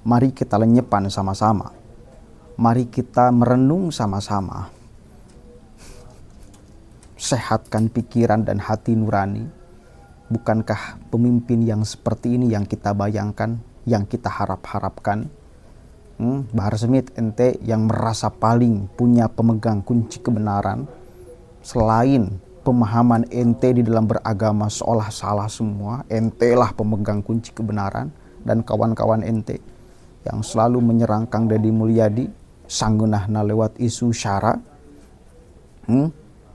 Mari kita lenyepan sama-sama. Mari kita merenung sama-sama. Sehatkan pikiran dan hati nurani. Bukankah pemimpin yang seperti ini yang kita bayangkan, yang kita harap-harapkan? Bahar Smith, ente yang merasa paling punya pemegang kunci kebenaran, selain pemahaman ente di dalam beragama seolah salah semua, ente lah pemegang kunci kebenaran, dan kawan-kawan ente yang selalu menyerang Kang Deddy Mulyadi sanggeunahna lewat isu syara,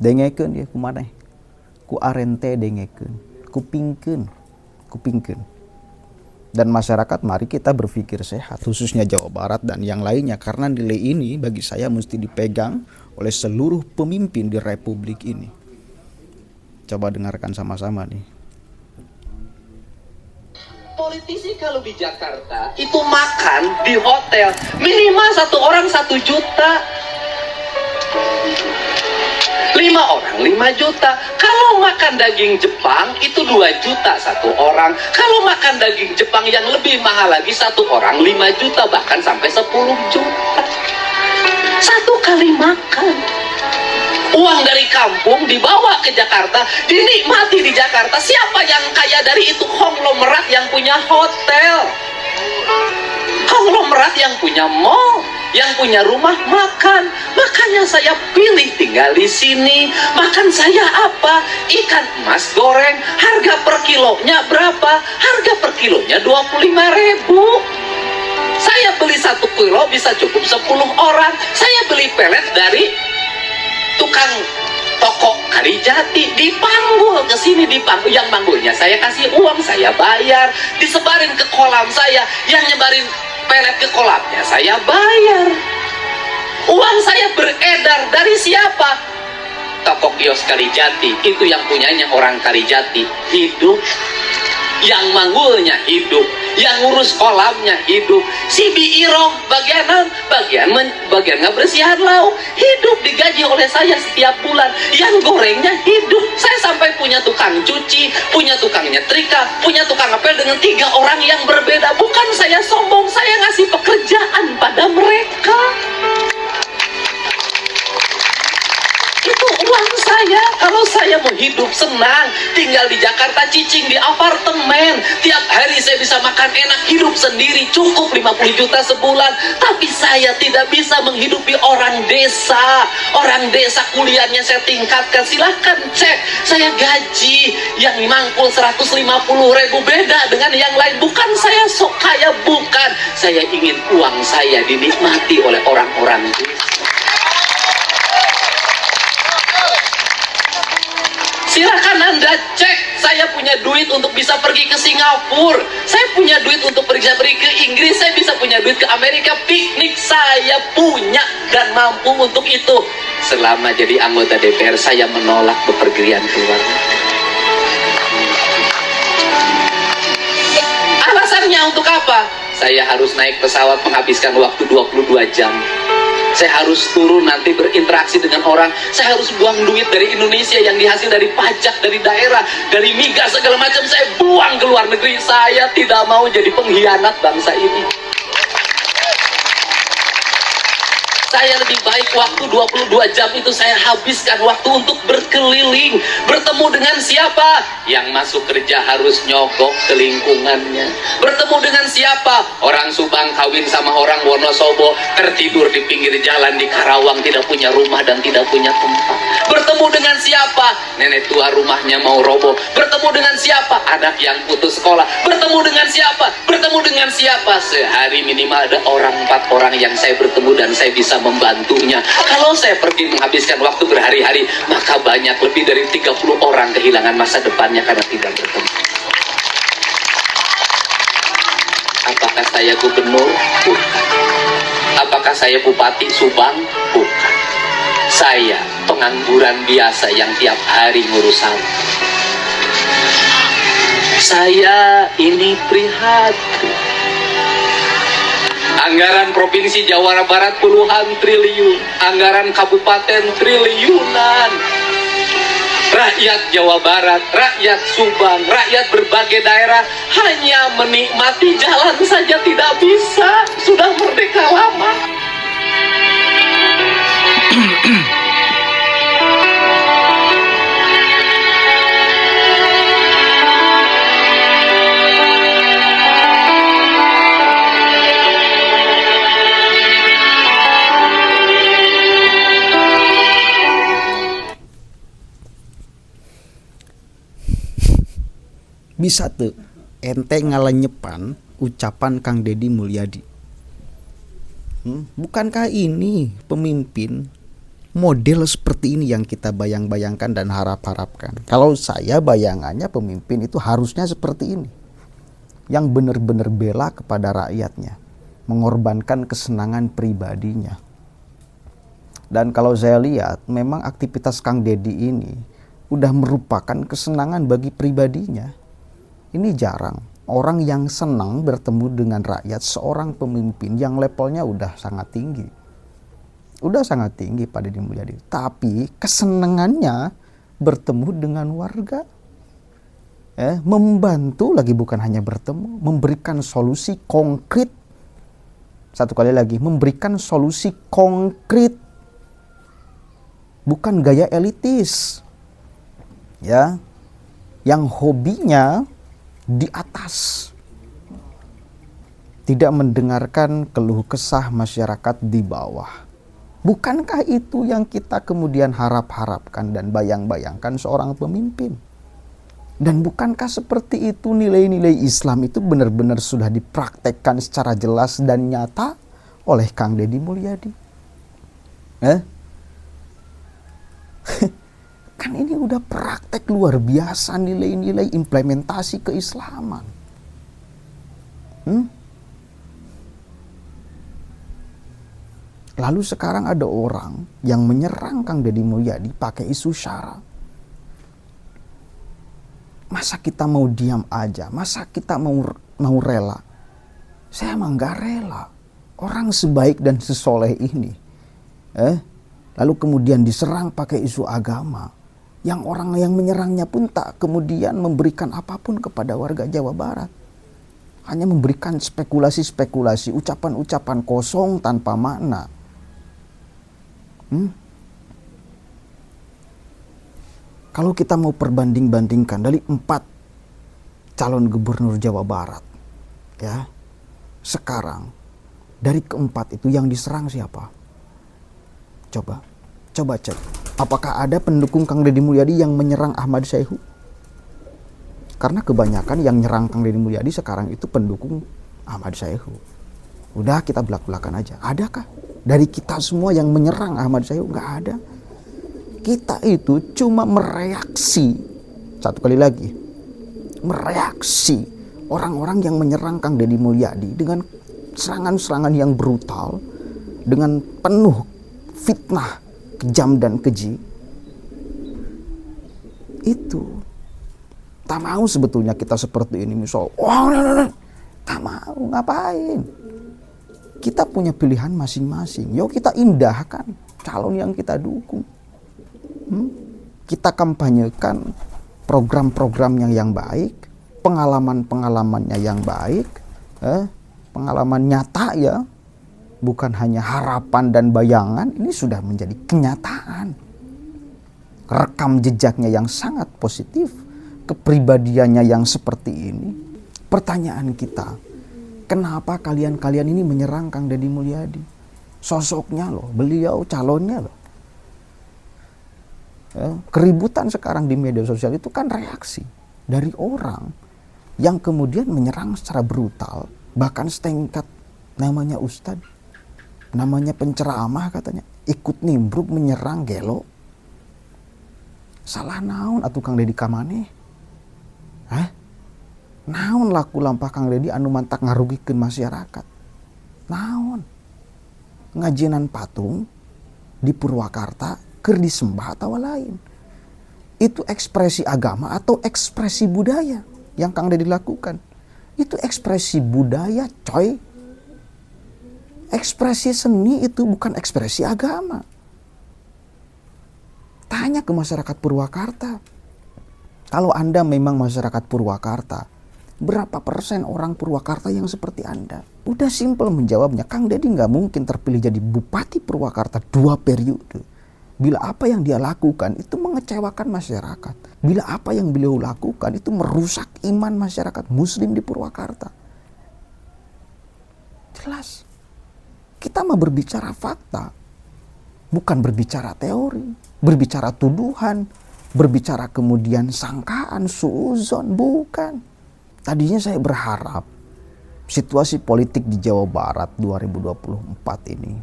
dengekeun ya kumaneh, ku arente dengekeun, kupingkeun. Dan masyarakat, mari kita berpikir sehat, khususnya Jawa Barat dan yang lainnya, karena nilai ini bagi saya mesti dipegang oleh seluruh pemimpin di republik ini. Coba dengarkan sama-sama nih. Politisi kalau di Jakarta itu makan di hotel minimal 1 orang 1 juta, 5 orang 5 juta. Kalau makan daging Jepang itu 2 juta 1 orang. Kalau makan daging Jepang yang lebih mahal lagi 1 orang 5 juta, bahkan sampai 10 juta 1 kali makan. Uang dari kampung dibawa ke Jakarta, dinikmati di Jakarta. Siapa yang kaya dari itu? Konglomerat yang punya hotel, konglomerat yang punya mall, yang punya rumah makan. Makanya saya pilih tinggal di sini. Makan saya apa? Ikan emas goreng. Harga per kilonya berapa? Harga per kilonya 25.000. Saya beli 1 kilo bisa cukup 10 orang. Saya beli pelet dari tukang toko Karijati, dipanggul ke sini, dipanggul. Yang manggulnya saya kasih uang, saya bayar. Disebarin ke kolam saya, yang nyebarin pelet ke kolamnya saya bayar. Uang saya beredar dari siapa? Toko kios Karijati, itu yang punyanya orang Karijati, hidup. Yang manggulnya hidup, yang ngurus kolamnya hidup. Si Biiroh bagian ngebersihan lauk hidup, digaji oleh saya setiap bulan. Yang gorengnya hidup. Saya sampai punya tukang cuci, punya tukang nyetrika, punya tukang ngepel dengan 3 orang yang berbeda. Bukan saya sombong, saya ngasih pekerjaan pada mereka. Itu uang saya. Kalau saya mau hidup senang, tinggal di Jakarta, cicing di apartemen, tiap hari saya bisa makan enak, hidup sendiri, cukup 50 juta sebulan. Tapi saya tidak bisa menghidupi orang desa. Orang desa kuliahnya saya tingkatkan. Silahkan cek, saya gaji yang mangkul 150.000, beda dengan yang lain. Bukan saya sok kaya, bukan. Saya ingin uang saya dinikmati oleh orang-orang desa. Silahkan Anda cek, saya punya duit untuk bisa pergi ke Singapura, saya punya duit untuk pergi ke Inggris, saya bisa punya duit ke Amerika, piknik saya punya dan mampu untuk itu. Selama jadi anggota DPR, saya menolak bepergian keluar. Alasannya untuk apa? Saya harus naik pesawat menghabiskan waktu 22 jam. Saya harus turun nanti berinteraksi dengan orang. Saya harus buang duit dari Indonesia yang dihasil dari pajak, dari daerah, dari migas segala macam. Saya buang ke luar negeri. Saya tidak mau jadi pengkhianat bangsa ini. Saya lebih baik waktu 22 jam itu saya habiskan waktu untuk berkeliling, bertemu dengan siapa? Yang masuk kerja harus nyogok ke lingkungannya. Bertemu dengan siapa? Orang Subang kawin sama orang Wonosobo, tertidur di pinggir jalan di Karawang, tidak punya rumah dan tidak punya tempat. Bertemu dengan siapa? Nenek tua rumahnya mau roboh. Bertemu dengan siapa? Anak yang putus sekolah. Bertemu dengan siapa? Bertemu dengan siapa? Sehari minimal ada 4 orang yang saya bertemu dan saya bisa membantunya. Kalau saya pergi menghabiskan waktu berhari-hari, maka banyak lebih dari 30 orang kehilangan masa depannya karena tidak bertemu. Apakah saya gubernur? Bukan. Apakah saya bupati Subang? Bukan. Saya pengangguran biasa yang tiap hari ngurus sampah. Saya ini prihatin. Anggaran Provinsi Jawa Barat puluhan triliun, anggaran kabupaten triliunan. Rakyat Jawa Barat, rakyat Subang, rakyat berbagai daerah hanya menikmati jalan saja tidak bisa. Bisa tuh ente ngalenyepan ucapan Kang Deddy Mulyadi. Bukankah ini pemimpin model seperti ini yang kita bayang-bayangkan dan harap-harapkan? Kalau saya bayangannya pemimpin itu harusnya seperti ini, yang benar-benar bela kepada rakyatnya, mengorbankan kesenangan pribadinya. Dan kalau saya lihat memang aktivitas Kang Deddy ini udah merupakan kesenangan bagi pribadinya. Ini jarang orang yang senang bertemu dengan rakyat, seorang pemimpin yang levelnya udah sangat tinggi. Udah sangat tinggi Pak Deddy Mulyadi. Tapi kesenangannya bertemu dengan warga. Membantu lagi, bukan hanya bertemu, memberikan solusi konkret. Satu kali lagi, memberikan solusi konkret. Bukan gaya elitis. Ya. Yang hobinya di atas, tidak mendengarkan keluh kesah masyarakat di bawah. Bukankah itu yang kita kemudian harap-harapkan dan bayang-bayangkan seorang pemimpin? Dan bukankah seperti itu nilai-nilai Islam itu benar-benar sudah dipraktekkan secara jelas dan nyata oleh Kang Deddy Mulyadi? Kan ini udah praktek luar biasa nilai-nilai implementasi keislaman. Lalu sekarang ada orang yang menyerang Kang Deddy Mulyadi pakai isu SYARA. Masa kita mau diam aja? Masa kita mau rela? Saya emang gak rela. Orang sebaik dan sesoleh ini, lalu kemudian diserang pakai isu agama. Yang orang yang menyerangnya pun tak kemudian memberikan apapun kepada warga Jawa Barat. Hanya memberikan spekulasi-spekulasi, ucapan-ucapan kosong tanpa makna. Kalau kita mau perbanding-bandingkan dari 4 calon gubernur Jawa Barat, ya, sekarang dari keempat itu yang diserang siapa? Coba cek. Apakah ada pendukung Kang Deddy Mulyadi yang menyerang Ahmad Syaihu? Karena kebanyakan yang nyerang Kang Deddy Mulyadi sekarang itu pendukung Ahmad Syaihu. Udah kita belak-belakan aja. Adakah dari kita semua yang menyerang Ahmad Syaihu? Nggak ada. Kita itu cuma mereaksi. Satu kali lagi. Mereaksi orang-orang yang menyerang Kang Deddy Mulyadi dengan serangan-serangan yang brutal, dengan penuh fitnah, kejam dan keji. Itu tak mau sebetulnya kita seperti ini. Misal, tak mau, ngapain? Kita punya pilihan masing-masing. Yuk kita indahkan calon yang kita dukung. Kita kampanyekan program-programnya yang baik, pengalaman-pengalamannya yang baik, pengalaman nyata ya. Bukan hanya harapan dan bayangan, ini sudah menjadi kenyataan. Rekam jejaknya yang sangat positif, kepribadiannya yang seperti ini. Pertanyaan kita, kenapa kalian-kalian ini menyerang Kang Deddy Mulyadi? Sosoknya loh, beliau calonnya loh. Keributan sekarang di media sosial itu kan reaksi dari orang yang kemudian menyerang secara brutal, bahkan setingkat namanya ustadz. Namanya penceramah katanya, ikut nimbruk menyerang gelo. Salah naon atuh Kang Deddy kamane? Naon laku lampah Kang Deddy anu mantak ngarugikeun masyarakat? Naon? Ngajinan patung di Purwakarta keur disembah atau lain? Itu ekspresi agama atau ekspresi budaya yang Kang Deddy lakukan? Itu ekspresi budaya, coy. Ekspresi seni itu bukan ekspresi agama. Tanya ke masyarakat Purwakarta. Kalau Anda memang masyarakat Purwakarta, berapa persen orang Purwakarta yang seperti Anda? Udah simpel menjawabnya. Kang Deddy nggak mungkin terpilih jadi Bupati Purwakarta 2 periode. Bila apa yang dia lakukan itu mengecewakan masyarakat. Bila apa yang beliau lakukan itu merusak iman masyarakat Muslim di Purwakarta. Jelas. Kita mau berbicara fakta, bukan berbicara teori, berbicara tuduhan, berbicara kemudian sangkaan, suuzon, bukan. Tadinya saya berharap situasi politik di Jawa Barat 2024 ini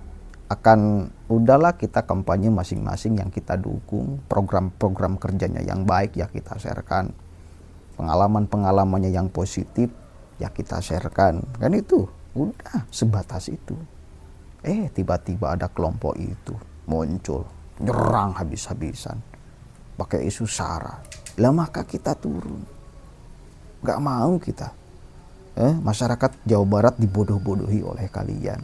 akan udahlah kita kampanye masing-masing yang kita dukung, program-program kerjanya yang baik ya kita sharekan, pengalaman-pengalamannya yang positif ya kita sharekan, kan itu udah sebatas itu. Tiba-tiba ada kelompok itu muncul, nyerang habis-habisan pakai isu SARA, lah maka kita turun, nggak mau kita masyarakat Jawa Barat dibodoh-bodohi oleh kalian.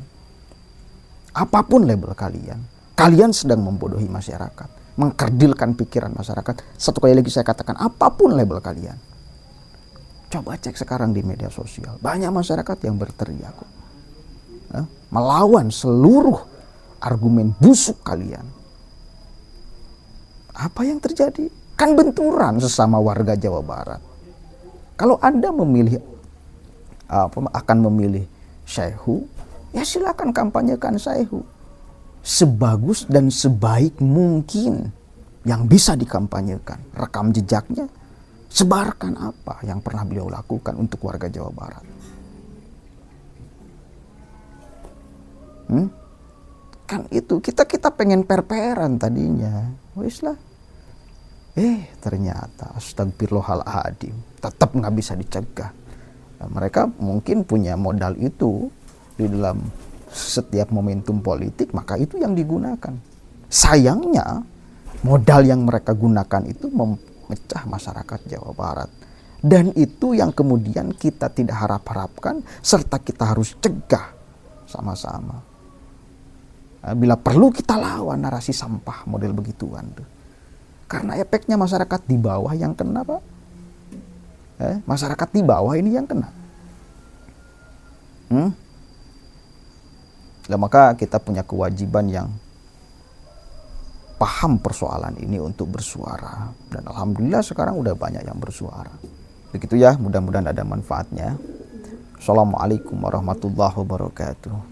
Apapun label kalian, kalian sedang membodohi masyarakat, mengkerdilkan pikiran masyarakat. Satu kali lagi saya katakan, apapun label kalian. Coba cek sekarang di media sosial, banyak masyarakat yang berteriak melawan seluruh argumen busuk kalian. Apa yang terjadi? Kan benturan sesama warga Jawa Barat. Kalau Anda akan memilih Syaihu, ya silakan kampanyekan Syaihu sebagus dan sebaik mungkin yang bisa dikampanyekan. Rekam jejaknya, sebarkan apa yang pernah beliau lakukan untuk warga Jawa Barat. Kan itu kita pengen per-peran tadinya, wis lah. Ternyata astagfirullahaladzim, tetap nggak bisa dicegah. Mereka mungkin punya modal itu di dalam setiap momentum politik, maka itu yang digunakan. Sayangnya modal yang mereka gunakan itu memecah masyarakat Jawa Barat. Dan itu yang kemudian kita tidak harap-harapkan, serta kita harus cegah sama-sama. Bila perlu kita lawan narasi sampah model begituan tuh. Karena efeknya masyarakat di bawah yang kena, Pak. Masyarakat di bawah ini yang kena. Nah, maka kita punya kewajiban yang paham persoalan ini untuk bersuara. Dan alhamdulillah sekarang udah banyak yang bersuara. Begitu ya, mudah-mudahan ada manfaatnya. Assalamualaikum warahmatullahi wabarakatuh.